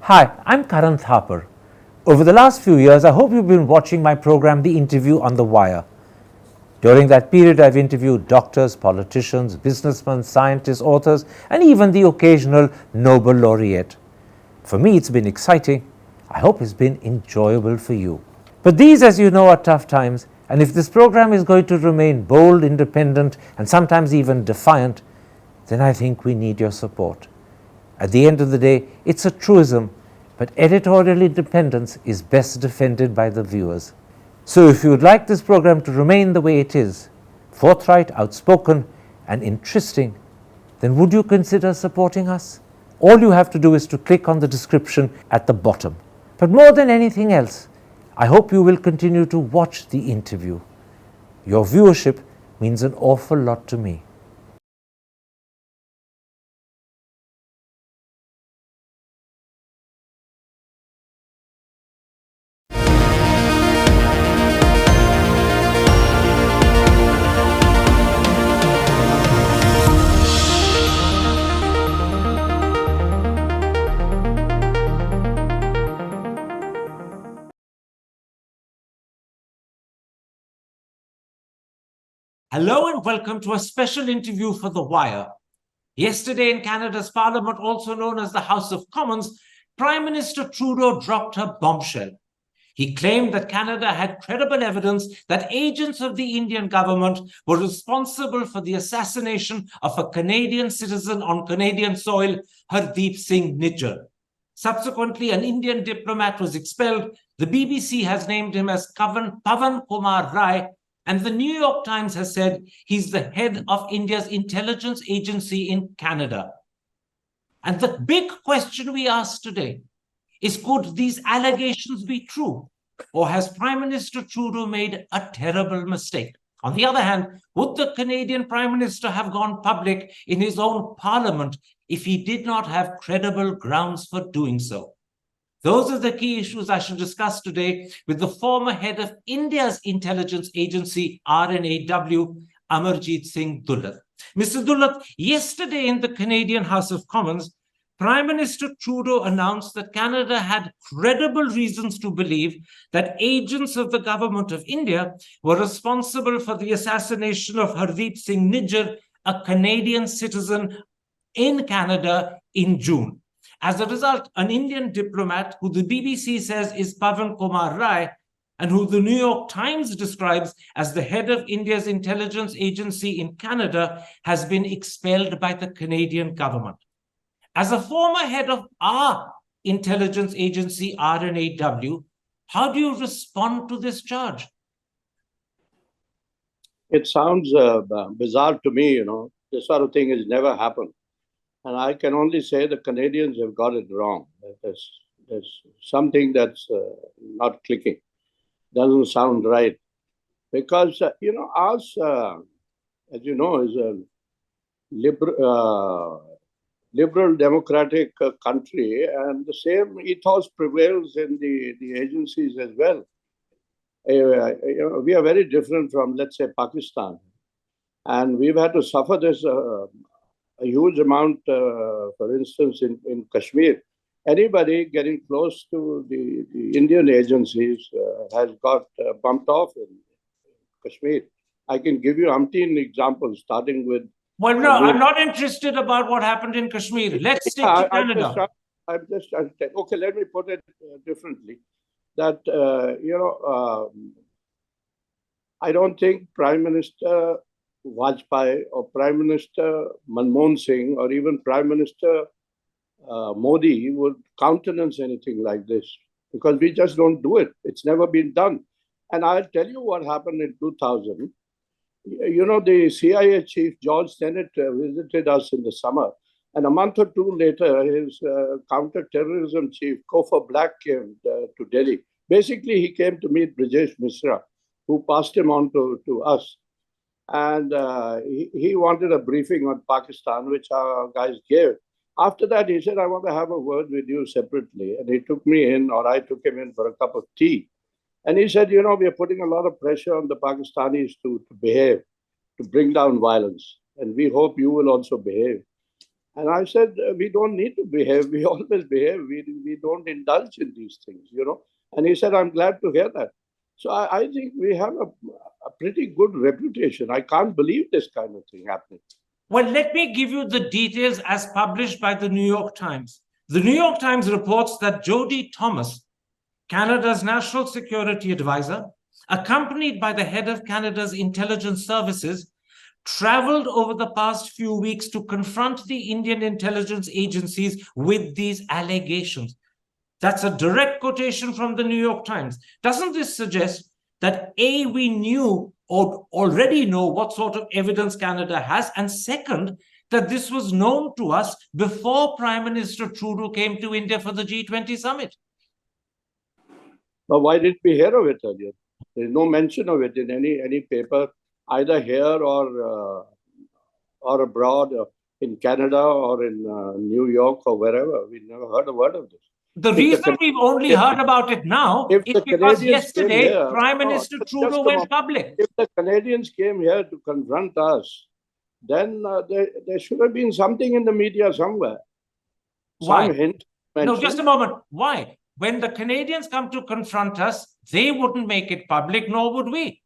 Hi, I'm Karan Thapar. Over the last few years, I hope you've been watching my program, The Interview on the Wire. During that period, I've interviewed doctors, politicians, businessmen, scientists, authors, and even the occasional Nobel laureate. For me, it's been exciting. I hope it's been enjoyable for you. But these, as you know, are tough times, and if this program is going to remain bold, independent, and sometimes even defiant, then I think we need your support. At the end of the day, it's a truism, but editorial independence is best defended by the viewers. So if you would like this program to remain the way it is, forthright, outspoken, and interesting, then would you consider supporting us? All you have to do is to click on the description at the bottom. But more than anything else, I hope you will continue to watch the interview. Your viewership means an awful lot to me. Hello and welcome to a special interview for The Wire. Yesterday in Canada's Parliament, also known as the House of Commons, Prime Minister Trudeau dropped her bombshell. He claimed that Canada had credible evidence that agents of the Indian government were responsible for the assassination of a Canadian citizen on Canadian soil, Hardeep Singh Nijjar. Subsequently, an Indian diplomat was expelled. The BBC has named him as Pavan Kumar Rai, and the New York Times has said he's the head of India's intelligence agency in Canada. And the big question we ask today is, could these allegations be true? Or has Prime Minister Trudeau made a terrible mistake? On the other hand, would the Canadian Prime Minister have gone public in his own parliament if he did not have credible grounds for doing so? Those are the key issues I shall discuss today with the former head of India's intelligence agency, R&AW, Amarjit Singh Dulat. Mr. Dulat, yesterday in the Canadian House of Commons, Prime Minister Trudeau announced that Canada had credible reasons to believe that agents of the government of India were responsible for the assassination of Hardeep Singh Nijjar, a Canadian citizen in Canada in June. As a result, an Indian diplomat, who the BBC says is Pavan Kumar Rai, and who the New York Times describes as the head of India's intelligence agency in Canada, has been expelled by the Canadian government. As a former head of our intelligence agency, R&AW, how do you respond to this charge? It sounds bizarre to me, This sort of thing has never happened. And I can only say the Canadians have got it wrong. There's something that's not clicking. Doesn't sound right. Because, ours, as you know, is a liberal democratic country, and the same ethos prevails in the agencies as well. We are very different from, let's say, Pakistan. And we've had to suffer this a huge amount, for instance, in Kashmir. Anybody getting close to the Indian agencies has got bumped off in Kashmir. I can give you umpteen examples, starting with... Well, no, I'm not interested about what happened in Kashmir. Let's stick to Canada. Okay, let me put it differently. That, I don't think Prime Minister Vajpayee or Prime Minister Manmohan Singh or even Prime Minister Modi would countenance anything like this, because we just don't do it. It's never been done. And I'll tell you what happened in 2000. The CIA chief, George Tenet, visited us in the summer. And a month or two later, his counter-terrorism chief, Kofa Black, came to Delhi. Basically, he came to meet Brijesh Mishra, who passed him on to us. And he wanted a briefing on Pakistan, which our guys gave. After that, he said, I want to have a word with you separately. And he took me in, or I took him in for a cup of tea. And he said, we are putting a lot of pressure on the Pakistanis to behave, to bring down violence. And we hope you will also behave. And I said, we don't need to behave. We always behave. We don't indulge in these things, you know. And he said, I'm glad to hear that. So I think we have a pretty good reputation. I can't believe this kind of thing happening. Well, let me give you the details as published by the New York Times. The New York Times reports that Jody Thomas, Canada's national security advisor, accompanied by the head of Canada's intelligence services, traveled over the past few weeks to confront the Indian intelligence agencies with these allegations. That's a direct quotation from the New York Times. Doesn't this suggest that A, we knew or already know what sort of evidence Canada has, and second, that this was known to us before Prime Minister Trudeau came to India for the G20 summit? But why didn't we hear of it earlier? There's no mention of it in any paper, either here or abroad, in Canada or in New York or wherever. We never heard a word of this. The reason we've only heard about it now is because yesterday here, Prime Minister Trudeau went public. If the Canadians came here to confront us, then there should have been something in the media somewhere. Why? Some hint. No, just a moment. Why? When the Canadians come to confront us, they wouldn't make it public, nor would we.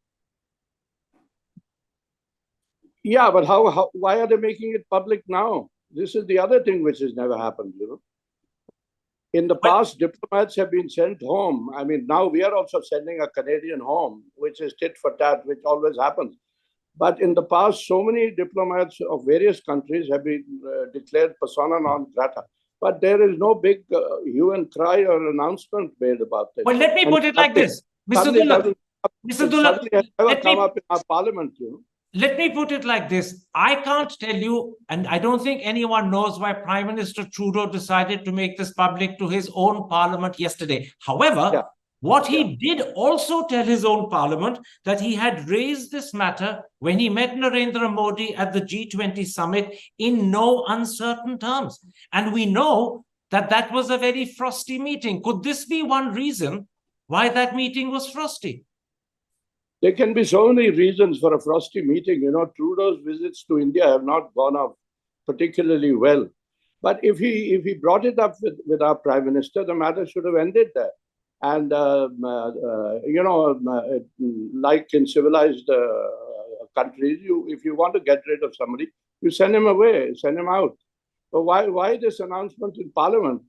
Yeah, but how? Why are they making it public now? This is the other thing which has never happened, you know. In the past, diplomats have been sent home. I mean, now we are also sending a Canadian home, which is tit for tat, which always happens. But in the past, so many diplomats of various countries have been declared persona non grata. But there is no big hue and cry or announcement made about it. Well, let me put it like this. Mr. Dulat, never come up in our parliament, you know. Let me put it like this. I can't tell you, and I don't think anyone knows why Prime Minister Trudeau decided to make this public to his own parliament yesterday. However, what he did also tell his own parliament that he had raised this matter when he met Narendra Modi at the G20 summit in no uncertain terms. And we know that that was a very frosty meeting. Could this be one reason why that meeting was frosty? There can be so many reasons for a frosty meeting. You know, Trudeau's visits to India have not gone off particularly well. But if he brought it up with our Prime Minister, the matter should have ended there. And, you know, like in civilized countries, if you want to get rid of somebody, you send him away, send him out. But why this announcement in Parliament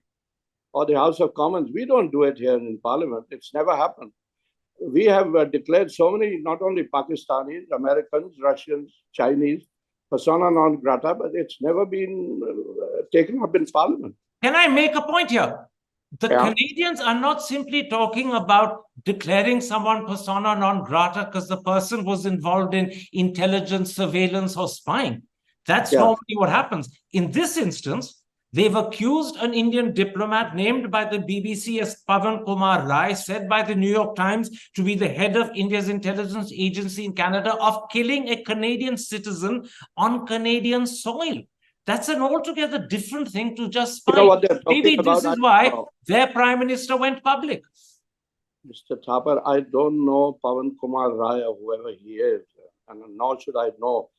or the House of Commons? We don't do it here in Parliament. It's never happened. We have declared so many, not only Pakistanis, Americans, Russians, Chinese, persona non grata, but it's never been taken up in Parliament. Can I make a point here? The Canadians are not simply talking about declaring someone persona non grata because the person was involved in intelligence, surveillance, or spying. That's normally what happens. In this instance, they've accused an Indian diplomat named by the BBC as Pavan Kumar Rai, said by the New York Times to be the head of India's intelligence agency in Canada, of killing a Canadian citizen on Canadian soil. That's an altogether different thing to just spy. You know maybe this is why their Prime Minister went public. Mr. Thapar, I don't know Pavan Kumar Rai or whoever he is, and nor should I know.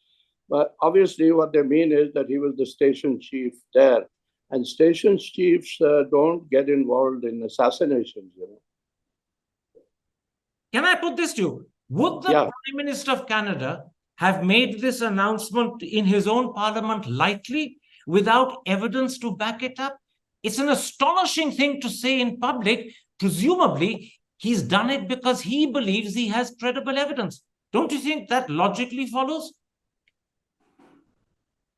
But obviously what they mean is that he was the station chief there. And station chiefs don't get involved in assassinations, you know. Can I put this to you? Would the Prime Minister of Canada have made this announcement in his own parliament lightly without evidence to back it up? It's an astonishing thing to say in public. Presumably, he's done it because he believes he has credible evidence. Don't you think that logically follows?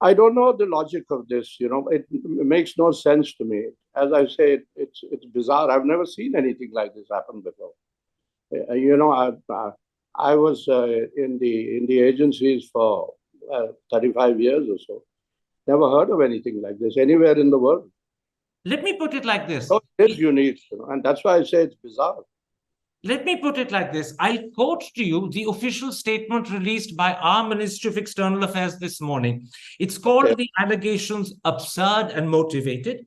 I don't know the logic of this, you know, it makes no sense to me. As I say, it's bizarre. I've never seen anything like this happen before. You know, I was in the agencies for 35 years or so. Never heard of anything like this anywhere in the world. Let me put it like this. So it is unique, you know, and that's why I say it's bizarre. Let me put it like this. I'll quote to you the official statement released by our Ministry of External Affairs this morning. It's called The Allegations Absurd and Motivated.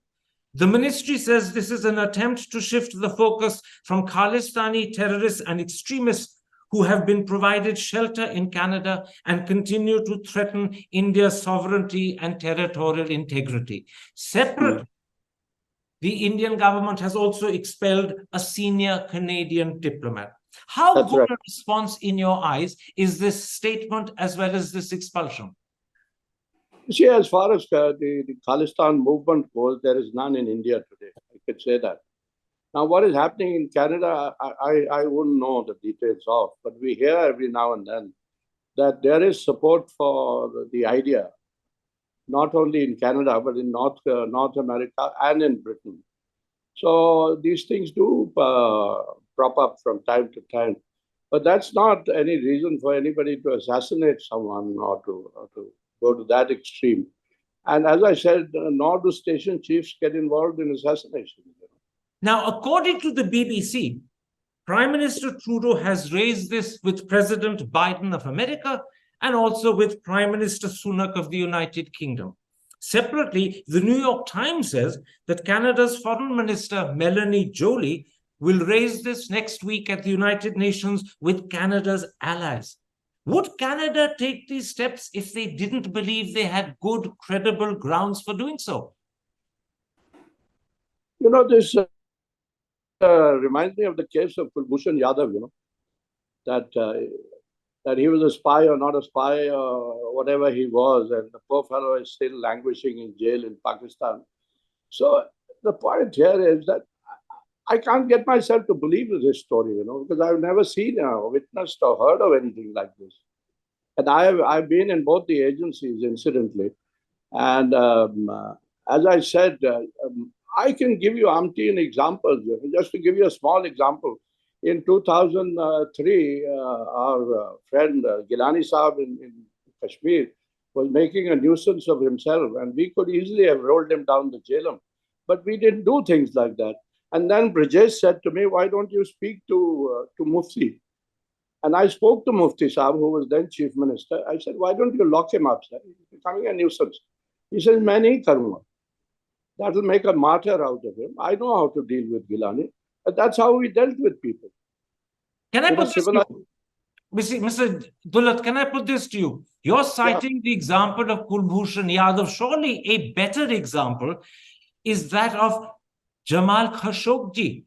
The ministry says this is an attempt to shift the focus from Khalistani terrorists and extremists who have been provided shelter in Canada and continue to threaten India's sovereignty and territorial integrity. Separately, the Indian government has also expelled a senior Canadian diplomat. How That's good right. a response in your eyes is this statement as well as this expulsion? You see, as far as the Khalistan movement goes, there is none in India today. I could say that. Now, what is happening in Canada, I wouldn't know the details of, but we hear every now and then that there is support for the idea, not only in Canada, but in North America and in Britain. So these things do prop up from time to time. But that's not any reason for anybody to assassinate someone or to go to that extreme. And as I said, nor do station chiefs get involved in assassination. Now, according to the BBC, Prime Minister Trudeau has raised this with President Biden of America and also with Prime Minister Sunak of the United Kingdom. Separately, the New York Times says that Canada's Foreign Minister Melanie Joly will raise this next week at the United Nations with Canada's allies. Would Canada take these steps if they didn't believe they had good, credible grounds for doing so? You know, this reminds me of the case of Kulbhushan Yadav, that he was a spy or not a spy or whatever he was, and the poor fellow is still languishing in jail in Pakistan. So the point here is that I can't get myself to believe this story, because I've never seen or witnessed or heard of anything like this. And I've been in both the agencies, incidentally. And as I said, I can give you umpteen examples. Just to give you a small example, in 2003, our friend Gilani Saab in Kashmir was making a nuisance of himself, and we could easily have rolled him down the jail. But we didn't do things like that. And then Brajesh said to me, why don't you speak to Mufti? And I spoke to Mufti Saab, who was then Chief Minister. I said, why don't you lock him up, sir? He's becoming a nuisance. He says, main nahi karunga. That will make a martyr out of him. I know how to deal with Gilani. But that's how we dealt with people. Can I put this to you? Mr. Dulat, can I put this to you? You're citing the example of Kulbhushan Yadav. Surely a better example is that of Jamal Khashoggi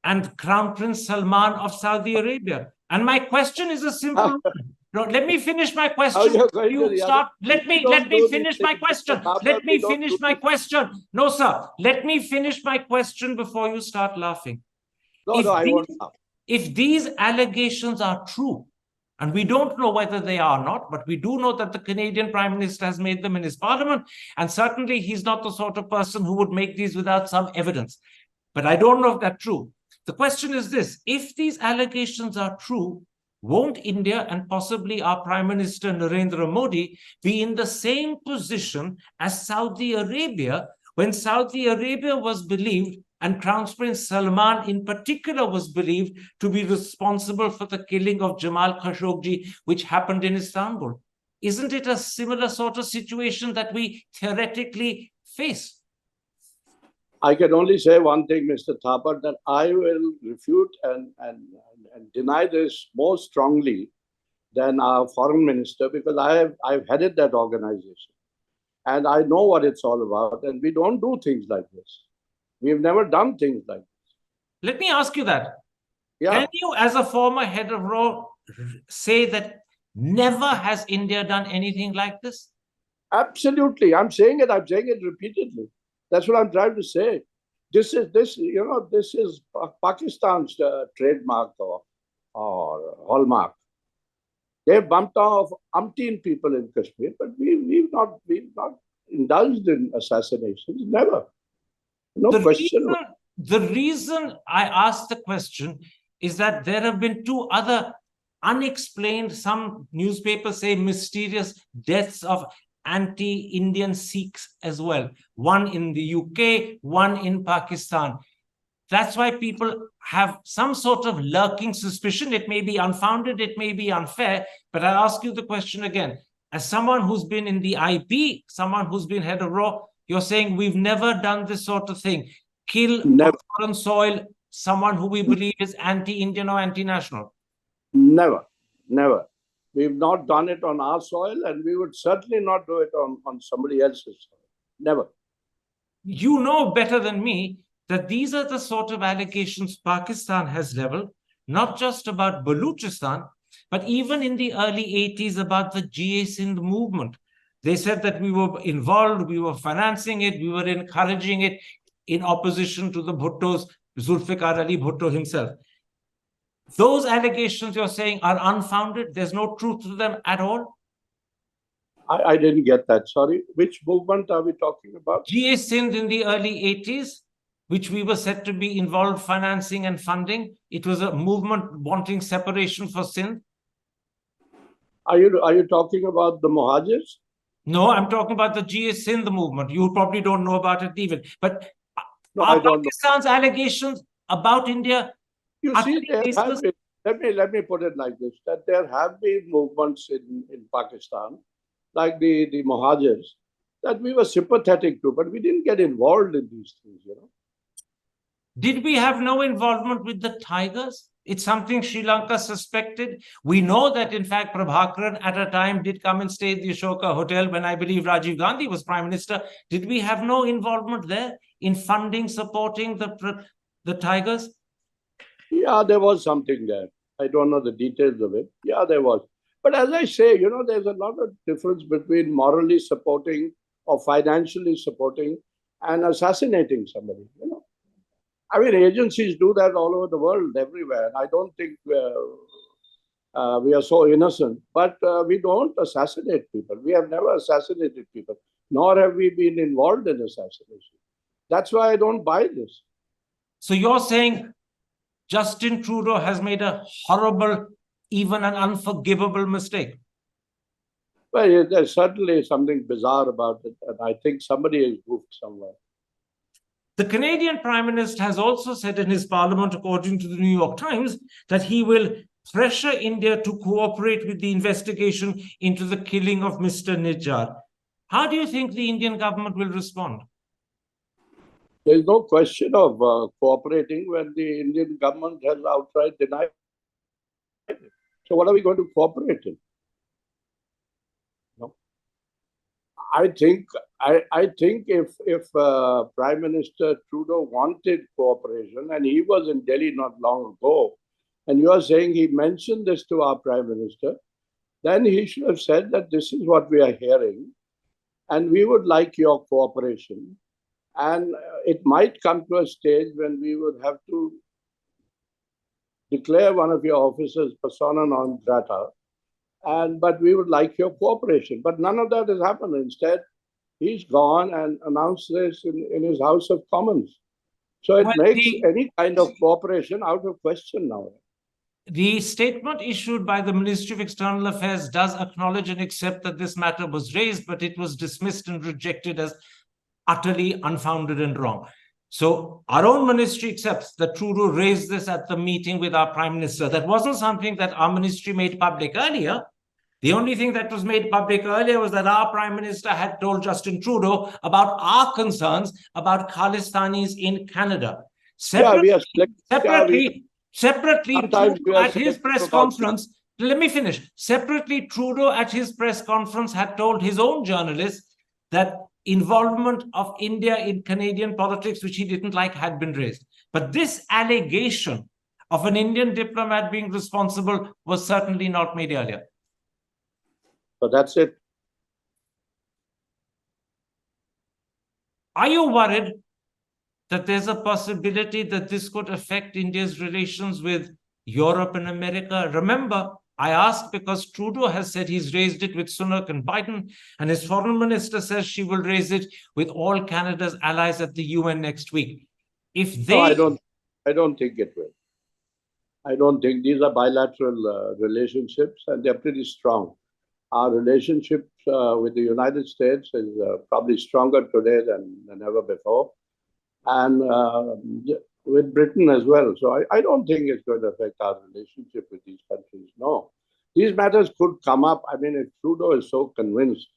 and Crown Prince Salman of Saudi Arabia. And my question is a simple one. No, let me finish my question. You start. Let me finish my question. Let me finish my question. No, sir. Let me finish my question before you start laughing. No, I won't laugh. If these allegations are true, and we don't know whether they are or not, but we do know that the Canadian Prime Minister has made them in his parliament, and certainly he's not the sort of person who would make these without some evidence. But I don't know if that's true. The question is this: if these allegations are true, won't India and possibly our Prime Minister Narendra Modi be in the same position as Saudi Arabia when Saudi Arabia was believed, and Crown Prince Salman in particular was believed to be responsible for the killing of Jamal Khashoggi, which happened in Istanbul? Isn't it a similar sort of situation that we theoretically face? I can only say one thing, Mr. Thapar, that I will refute and deny this more strongly than our foreign minister, because I've headed that organization. And I know what it's all about. And we don't do things like this. We've never done things like this. Let me ask you that. Yeah. Can you, as a former head of RAW, say that never has India done anything like this? Absolutely. I'm saying it repeatedly. That's what I'm trying to say. This is Pakistan's trademark or hallmark. They've bumped off umpteen people in Kashmir, but we've not indulged in assassinations. Never. No question. The reason I asked the question is that there have been two other unexplained, some newspapers say mysterious deaths of anti-Indian Sikhs as well. One in the UK, one in Pakistan. That's why people have some sort of lurking suspicion. It may be unfounded, it may be unfair, but I ask you the question again. As someone who's been in the IP, someone who's been head of RAW, you're saying we've never done this sort of thing. Kill on foreign soil someone who we believe is anti-Indian or anti-national. Never. Never. We've not done it on our soil, and we would certainly not do it on somebody else's soil. Never. You know better than me that these are the sort of allegations Pakistan has leveled, not just about Baluchistan, but even in the early 80s about the GA Sindh movement. They said that we were involved, we were financing it, we were encouraging it in opposition to the Bhuttos, Zulfikar Ali Bhutto himself. Those allegations you're saying are unfounded. There's no truth to them at all. I didn't get that. Sorry. Which movement are we talking about? GA Sindh in the early 80s, which we were said to be involved financing and funding. It was a movement wanting separation for Sindh. Are you talking about the Muhajirs? No, I'm talking about the GA Sindh movement. You probably don't know about it even. But no, I don't Pakistan's allegations about India. You see, there have been, let me put it like this, that there have been movements in Pakistan, like the Muhajirs, that we were sympathetic to, but we didn't get involved in these things, you know. Did we have no involvement with the Tigers? It's something Sri Lanka suspected. We know that, in fact, Prabhakaran at a time did come and stay at the Ashoka Hotel when I believe Rajiv Gandhi was Prime Minister. Did we have no involvement there in funding, supporting the Tigers? Yeah, there was something there. I don't know the details of it. Yeah, there was. But as I say, you know, there's a lot of difference between morally supporting or financially supporting and assassinating somebody, you know. I mean, agencies do that all over the world, everywhere. And I don't think we are so innocent, but we don't assassinate people. We have never assassinated people, nor have we been involved in assassination. That's why I don't buy this. So you're saying Justin Trudeau has made a horrible, even an unforgivable mistake? Well, there's certainly something bizarre about it, and I think somebody has goofed somewhere. The Canadian Prime Minister has also said in his parliament, according to the New York Times, that he will pressure India to cooperate with the investigation into the killing of Mr. Nijjar. How do you think the Indian government will respond? There's no question of cooperating when the Indian government has outright denied it. So what are we going to cooperate in? No. I think if Prime Minister Trudeau wanted cooperation, and he was in Delhi not long ago, and you are saying he mentioned this to our Prime Minister, then he should have said that this is what we are hearing, and we would like your cooperation. And it might come to a stage when we would have to declare one of your officers persona non grata, but we would like your cooperation. But none of that has happened. Instead, he's gone and announced this in his House of Commons. So it makes any kind of cooperation out of question now. The statement issued by the Ministry of External Affairs does acknowledge and accept that this matter was raised, but it was dismissed and rejected as utterly unfounded and wrong. So our own ministry accepts that Trudeau raised this at the meeting with our Prime Minister. That wasn't something that our ministry made public earlier. The only thing that was made public earlier was that our Prime Minister had told Justin Trudeau about our concerns about Khalistanis in Canada. Separately, Trudeau at his press conference, let me finish. Separately, Trudeau at his press conference had told his own journalists that involvement of India in Canadian politics, which he didn't like, had been raised. But this allegation of an Indian diplomat being responsible was certainly not made earlier. So that's it. Are you worried that there's a possibility that this could affect India's relations with Europe and America? Remember, I asked because Trudeau has said he's raised it with Sunak and Biden, and his foreign minister says she will raise it with all Canada's allies at the UN next week. If they, no, I don't think it will. I don't think these are bilateral relationships, and they're pretty strong. Our relationship with the United States is probably stronger today than ever before, and with Britain as well. So I don't think it's going to affect our relationship with these countries. No. These matters could come up. I mean, if Trudeau is so convinced,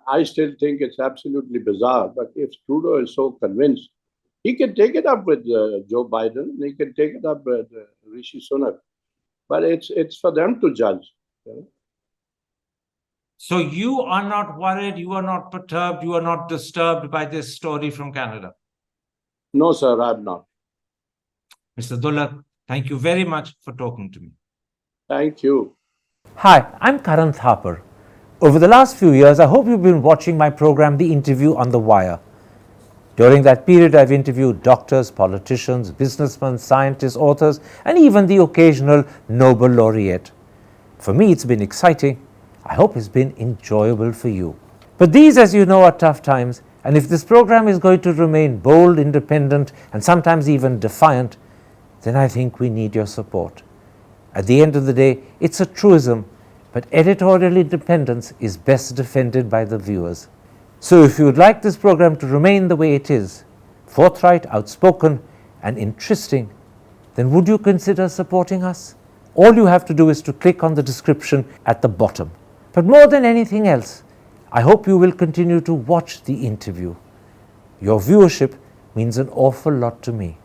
I still think it's absolutely bizarre, but if Trudeau is so convinced, he can take it up with Joe Biden, he can take it up with Rishi Sunak. but it's for them to judge. So you are not worried, you are not perturbed, you are not disturbed by this story from Canada? No, sir, I'm not. Mr. Dulat, thank you very much for talking to me. Thank you. Hi, I'm Karan Thapar. Over the last few years, I hope you've been watching my program, The Interview on the Wire. During that period, I've interviewed doctors, politicians, businessmen, scientists, authors, and even the occasional Nobel laureate. For me, it's been exciting. I hope it's been enjoyable for you. But these, as you know, are tough times, and if this program is going to remain bold, independent, and sometimes even defiant, then I think we need your support. At the end of the day, it's a truism, but editorial independence is best defended by the viewers. So if you would like this program to remain the way it is, forthright, outspoken, and interesting, then would you consider supporting us? All you have to do is to click on the description at the bottom. But more than anything else, I hope you will continue to watch The Interview. Your viewership means an awful lot to me.